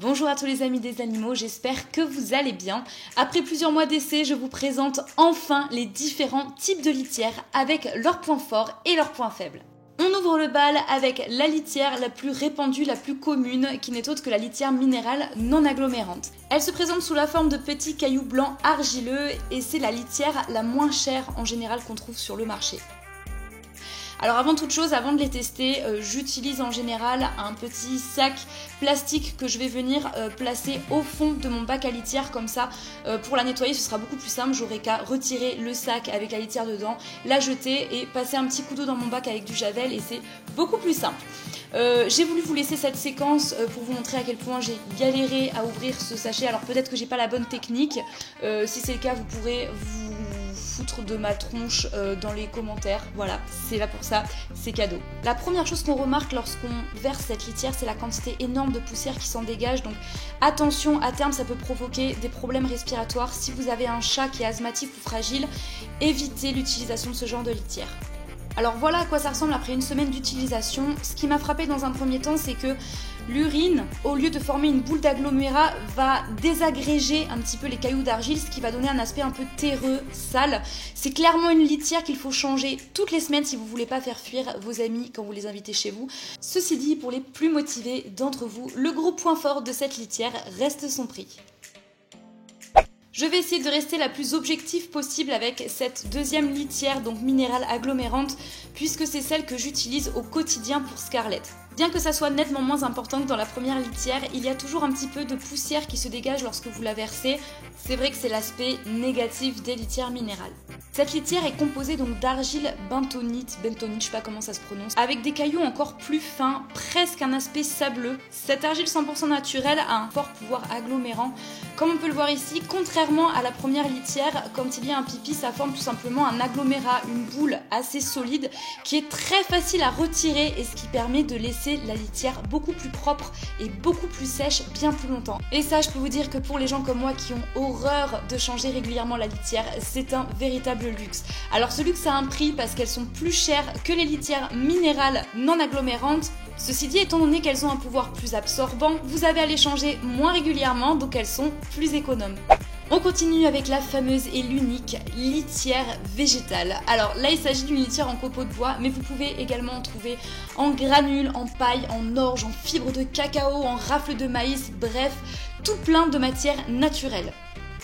Bonjour à tous les amis des animaux, j'espère que vous allez bien. Après plusieurs mois d'essai, je vous présente enfin les différents types de litières avec leurs points forts et leurs points faibles. On ouvre le bal avec la litière la plus répandue, la plus commune, qui n'est autre que la litière minérale non agglomérante. Elle se présente sous la forme de petits cailloux blancs argileux et c'est la litière la moins chère en général qu'on trouve sur le marché. Alors avant toute chose, avant de les tester, j'utilise en général un petit sac plastique que je vais venir placer au fond de mon bac à litière, comme ça pour la nettoyer ce sera beaucoup plus simple, j'aurai qu'à retirer le sac avec la litière dedans, la jeter et passer un petit coup d'eau dans mon bac avec du javel et c'est beaucoup plus simple. J'ai voulu vous laisser cette séquence pour vous montrer à quel point j'ai galéré à ouvrir ce sachet, alors peut-être que j'ai pas la bonne technique, si c'est le cas vous pourrez vous foutre de ma tronche dans les commentaires, voilà, c'est là pour ça, c'est cadeau. La première chose qu'on remarque lorsqu'on verse cette litière, c'est la quantité énorme de poussière qui s'en dégage, donc attention, à terme ça peut provoquer des problèmes respiratoires. Si vous avez un chat qui est asthmatique ou fragile, évitez l'utilisation de ce genre de litière. Alors voilà à quoi ça ressemble après une semaine d'utilisation. Ce qui m'a frappé dans un premier temps, c'est que l'urine, au lieu de former une boule d'agglomérat, va désagréger un petit peu les cailloux d'argile, ce qui va donner un aspect un peu terreux, sale. C'est clairement une litière qu'il faut changer toutes les semaines si vous voulez pas faire fuir vos amis quand vous les invitez chez vous. Ceci dit, pour les plus motivés d'entre vous, le gros point fort de cette litière reste son prix. Je vais essayer de rester la plus objective possible avec cette deuxième litière, donc minérale agglomérante, puisque c'est celle que j'utilise au quotidien pour Scarlett. Bien que ça soit nettement moins important que dans la première litière, il y a toujours un petit peu de poussière qui se dégage lorsque vous la versez. C'est vrai que c'est l'aspect négatif des litières minérales. Cette litière est composée donc d'argile bentonite, je sais pas comment ça se prononce, avec des cailloux encore plus fins, presque un aspect sableux. Cette argile 100% naturelle a un fort pouvoir agglomérant. Comme on peut le voir ici, contrairement à la première litière, quand il y a un pipi, ça forme tout simplement un agglomérat, une boule assez solide qui est très facile à retirer et ce qui permet de laisser la litière beaucoup plus propre et beaucoup plus sèche bien plus longtemps. Et ça, je peux vous dire que pour les gens comme moi qui ont horreur de changer régulièrement la litière, c'est un véritable luxe. Alors ce luxe a un prix parce qu'elles sont plus chères que les litières minérales non agglomérantes. Ceci dit, étant donné qu'elles ont un pouvoir plus absorbant, vous avez à les changer moins régulièrement, donc elles sont plus économes. On continue avec la fameuse et l'unique litière végétale. Alors là, il s'agit d'une litière en copeaux de bois, mais vous pouvez également en trouver en granules, en paille, en orge, en fibres de cacao, en rafles de maïs, bref, tout plein de matières naturelles.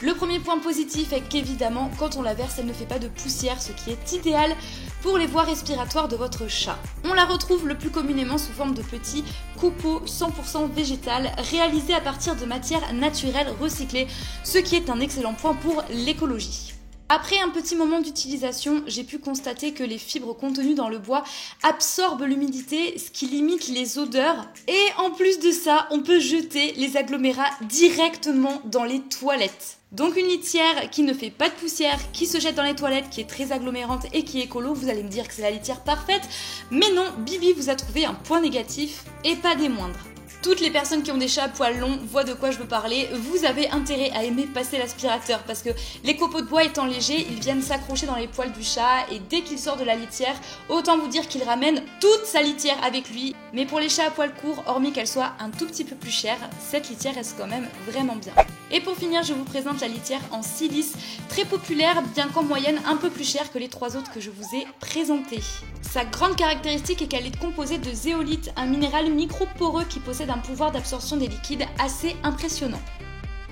Le premier point positif est qu'évidemment, quand on la verse, elle ne fait pas de poussière, ce qui est idéal pour les voies respiratoires de votre chat. On la retrouve le plus communément sous forme de petits copeaux 100% végétales réalisés à partir de matières naturelles recyclées, ce qui est un excellent point pour l'écologie. Après un petit moment d'utilisation, j'ai pu constater que les fibres contenues dans le bois absorbent l'humidité, ce qui limite les odeurs. Et en plus de ça, on peut jeter les agglomérats directement dans les toilettes. Donc une litière qui ne fait pas de poussière, qui se jette dans les toilettes, qui est très agglomérante et qui est écolo, vous allez me dire que c'est la litière parfaite. Mais non, Bibi vous a trouvé un point négatif et pas des moindres. Toutes les personnes qui ont des chats à poils longs voient de quoi je veux parler. Vous avez intérêt à aimer passer l'aspirateur parce que les copeaux de bois étant légers, ils viennent s'accrocher dans les poils du chat et dès qu'il sort de la litière, autant vous dire qu'il ramène toute sa litière avec lui. Mais pour les chats à poils courts, hormis qu'elle soit un tout petit peu plus chère, cette litière reste quand même vraiment bien. Et pour finir, je vous présente la litière en silice, très populaire, bien qu'en moyenne un peu plus chère que les trois autres que je vous ai présentés. Sa grande caractéristique est qu'elle est composée de zéolite, un minéral microporeux qui possède un pouvoir d'absorption des liquides assez impressionnant.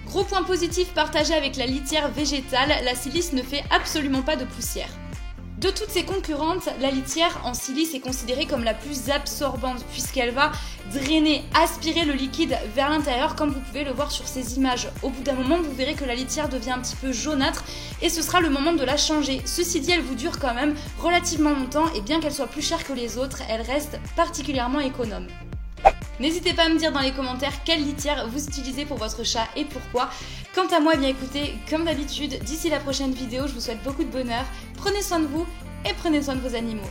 Gros point positif partagé avec la litière végétale, la silice ne fait absolument pas de poussière. De toutes ses concurrentes, la litière en silice est considérée comme la plus absorbante puisqu'elle va drainer, aspirer le liquide vers l'intérieur comme vous pouvez le voir sur ces images. Au bout d'un moment, vous verrez que la litière devient un petit peu jaunâtre et ce sera le moment de la changer. Ceci dit, elle vous dure quand même relativement longtemps et bien qu'elle soit plus chère que les autres, elle reste particulièrement économe. N'hésitez pas à me dire dans les commentaires quelle litière vous utilisez pour votre chat et pourquoi. Quant à moi, bien écoutez, comme d'habitude, d'ici la prochaine vidéo, je vous souhaite beaucoup de bonheur, prenez soin de vous et prenez soin de vos animaux.